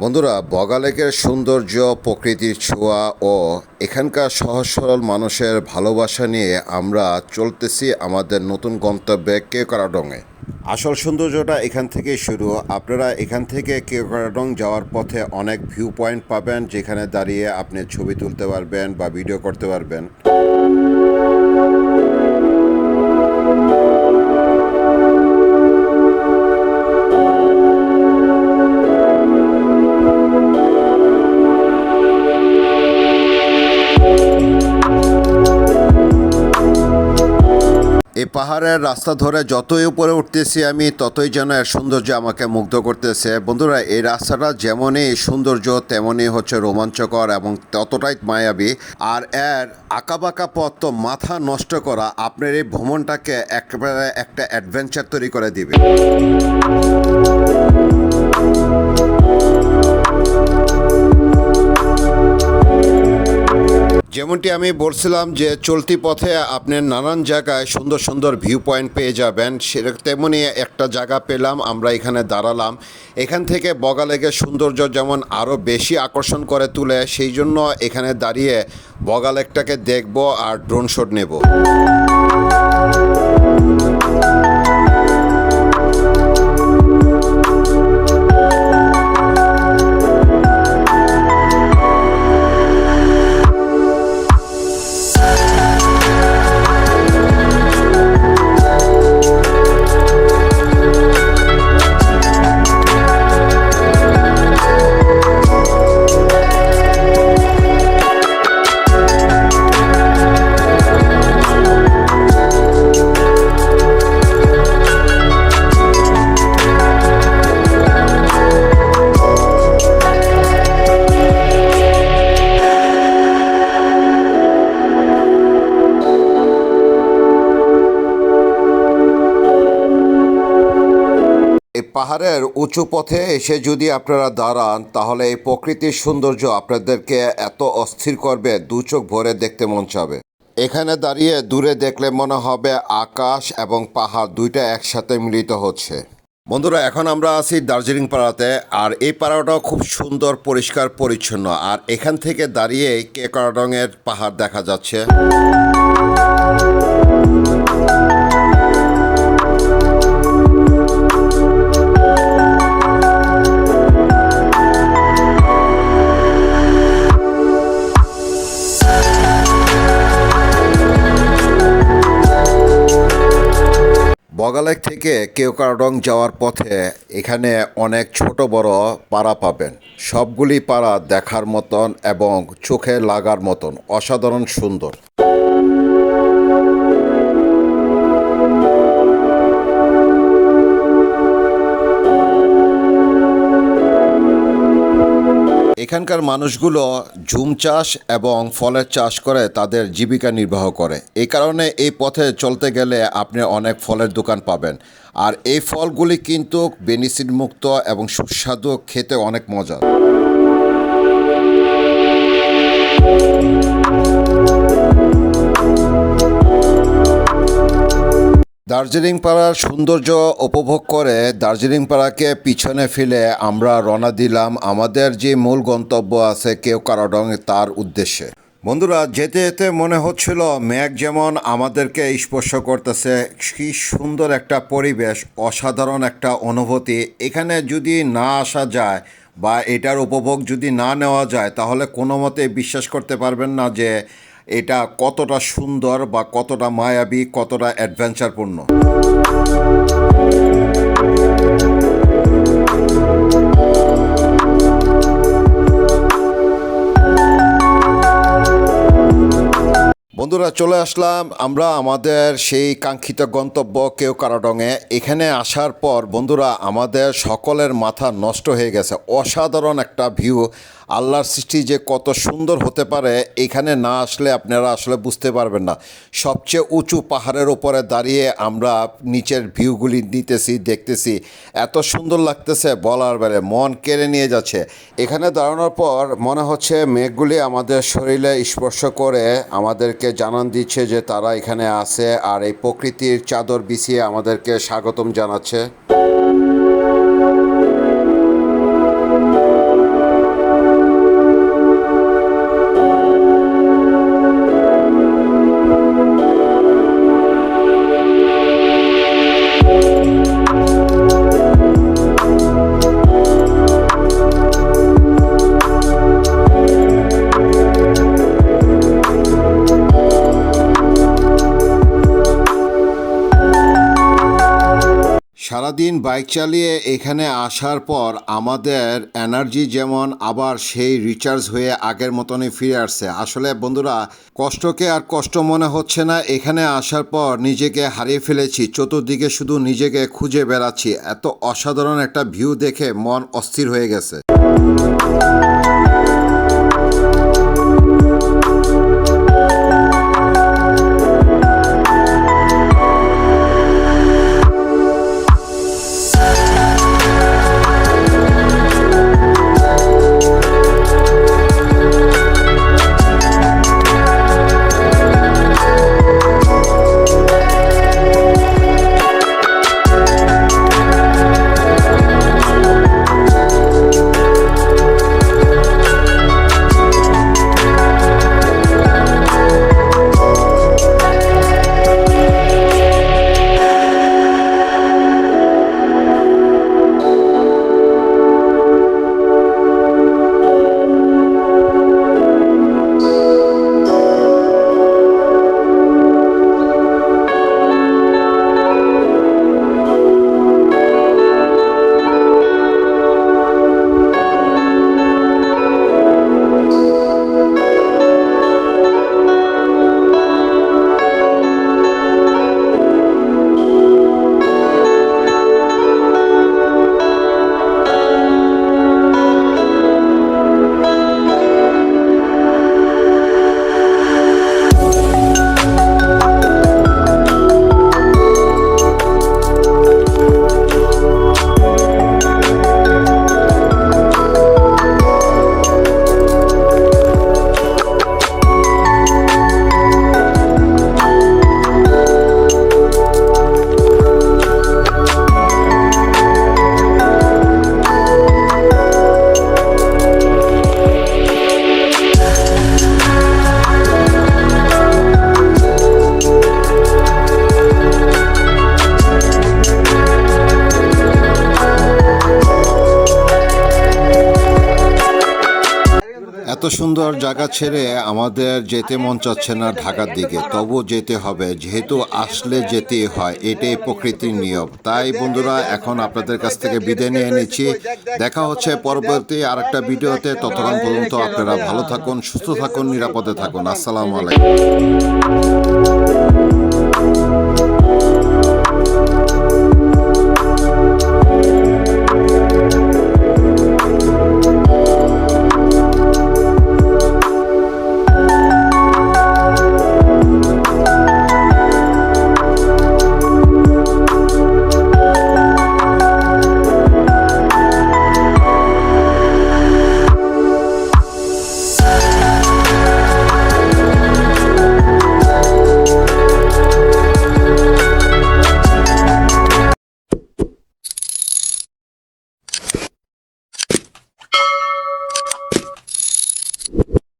বন্ধুরা, বগা লেকের সৌন্দর্য, প্রকৃতির ছোঁয়া ও এখানকার সহজ সরল মানুষের ভালোবাসা নিয়ে আমরা চলতেছি আমাদের নতুন গন্তব্যে কেওক্রাডংয়ে। আসল সৌন্দর্যটা এখান থেকেই শুরু। আপনারা এখান থেকে কেওক্রাডং যাওয়ার পথে অনেক ভিউ পয়েন্ট পাবেন, যেখানে দাঁড়িয়ে আপনি ছবি তুলতে পারবেন বা ভিডিও করতে পারবেন। এই পাহাড়ের রাস্তা ধরে যতই উপরে উঠতেছি আমি, ততই যেন এর সৌন্দর্য আমাকে মুগ্ধ করতেছে। বন্ধুরা, এই রাস্তাটা যেমনই সৌন্দর্য তেমনই হচ্ছে রোমাঞ্চকর এবং ততটাই মায়াবী। আর এর আঁকাবাঁকা পথ তো মাথা নষ্ট করা, আপনার এই ভ্রমণটাকে একেবারে একটা অ্যাডভেঞ্চার তৈরি করে দিবে। যেমনটি আমি বলছিলাম যে চলতি পথে আপনি নানান জায়গায় সুন্দর সুন্দর ভিউ পয়েন্ট পেয়ে যাবেন। তেমনই একটা জায়গা পেলাম, আমরা এখানে দাঁড়ালাম। এখান থেকে বগা লেকের সৌন্দর্য যেমন আরও বেশি আকর্ষণ করে তুলে, সেই জন্য এখানে দাঁড়িয়ে বগা লেকটাকে দেখব আর ড্রোন শট নেব। এই পাহাড়ের উঁচু পথে এসে যদি আপনারা দাঁড়ান, তাহলে এই প্রকৃতির সৌন্দর্য আপনাদেরকে এত অস্থির করবে, দু চোখ ভরে দেখতে মন চাবে। এখানে দাঁড়িয়ে দূরে দেখলে মনে হবে আকাশ এবং পাহাড় দুইটা একসাথে মিলিত হচ্ছে। বন্ধুরা, এখন আমরা আছি দার্জিলিং পাড়াতে, আর এই পাড়াটাও খুব সুন্দর, পরিষ্কার পরিচ্ছন্ন। আর এখান থেকে দাঁড়িয়ে কেওক্রাডংয়ের পাহাড় দেখা যাচ্ছে। বগা লেক থেকে কেওক্রাডং যাওয়ার পথে এখানে অনেক ছোট বড় পাড়া পাবেন। সবগুলি পাড়া দেখার মতন এবং চোখে লাগার মতন অসাধারণ সুন্দর। এখানকার মানুষগুলো ঝুম চাষ এবং ফলের চাষ করে তাদের জীবিকা নির্বাহ করে। এই কারণে এই পথে চলতে গেলে আপনি অনেক ফলের দোকান পাবেন। আর এই ফলগুলি কিন্তু বেনিসিড মুক্ত এবং সুস্বাদু, খেতে অনেক মজার। দার্জিলিং পাড়ার সৌন্দর্য উপভোগ করে দার্জিলিং পাড়াকে পিছনে ফেলে আমরা রওনা দিলাম আমাদের যে মূল গন্তব্য আছে কেওক্রাডং, তার উদ্দেশ্যে। বন্ধুরা, যেতে যেতে মনে হচ্ছিল মেঘ যেমন আমাদেরকে স্পর্শ করতেছে। কি সুন্দর একটা পরিবেশ, অসাধারণ একটা অনুভূতি। এখানে যদি না আসা যায় বা এটার উপভোগ যদি না নেওয়া যায়, তাহলে কোনো মতে বিশ্বাস করতে পারবেন না যে এটা কতটা সুন্দর বা কতটা মায়াবী, কতটা অ্যাডভেঞ্চারপূর্ণ। বন্ধুরা, চলে আসলাম আমরা আমাদের সেই কাঙ্ক্ষিত গন্তব্য কেওক্রাডংয়ে। এখানে আসার পর বন্ধুরা, আমাদের সকলের মাথা নষ্ট হয়ে গেছে। অসাধারণ একটা ভিউ। আল্লাহর সৃষ্টি যে কত সুন্দর হতে পারে, এখানে না আসলে আপনারা আসলে বুঝতে পারবেন না। সবচেয়ে উঁচু পাহাড়ের উপরে দাঁড়িয়ে আমরা নিচের ভিউগুলি নিতেছি, দেখতেছি, এত সুন্দর লাগতেছে বলার বাইরে, মন কেড়ে নিয়ে যাচ্ছে। এখানে দাঁড়ানোর পর মনে হচ্ছে মেঘগুলি আমাদের শরীরে স্পর্শ করে আমাদেরকে জানান দিচ্ছে যে তারা এখানে আছে, আর এই প্রকৃতির চাদর বিছিয়ে আমাদেরকে স্বাগতম জানাচ্ছে। সারাদিন বাইক চালিয়ে এখানে আসার পর আমাদের এনার্জি যেমন আবার সেই রিচার্জ হয়ে আগের মতনই ফিরে আসছে। আসলে বন্ধুরা, কষ্টকে আর কষ্ট মনে হচ্ছে না। এখানে আসার পর নিজেকে হারিয়ে ফেলেছি, চতুর্দিকে শুধু নিজেকে খুঁজে বেড়াচ্ছি। এত অসাধারণ একটা ভিউ দেখে মন অস্থির হয়ে গেছে। এত সুন্দর জায়গা ছেড়ে আমাদের যেতে মন চাচ্ছে না ঢাকার দিকে, তবু যেতে হবে, যেহেতু আসলে যেতেই হয়, এটাই প্রকৃতির নিয়ম। তাই বন্ধুরা, এখন আপনাদের কাছ থেকে বিদায় নিয়ে নিচ্ছি। দেখা হচ্ছে পরবর্তী আরেকটা ভিডিওতে। ততক্ষণ পর্যন্ত আপনারা ভালো থাকুন, সুস্থ থাকুন, নিরাপদে থাকুন। আসসালামু আলাইকুম।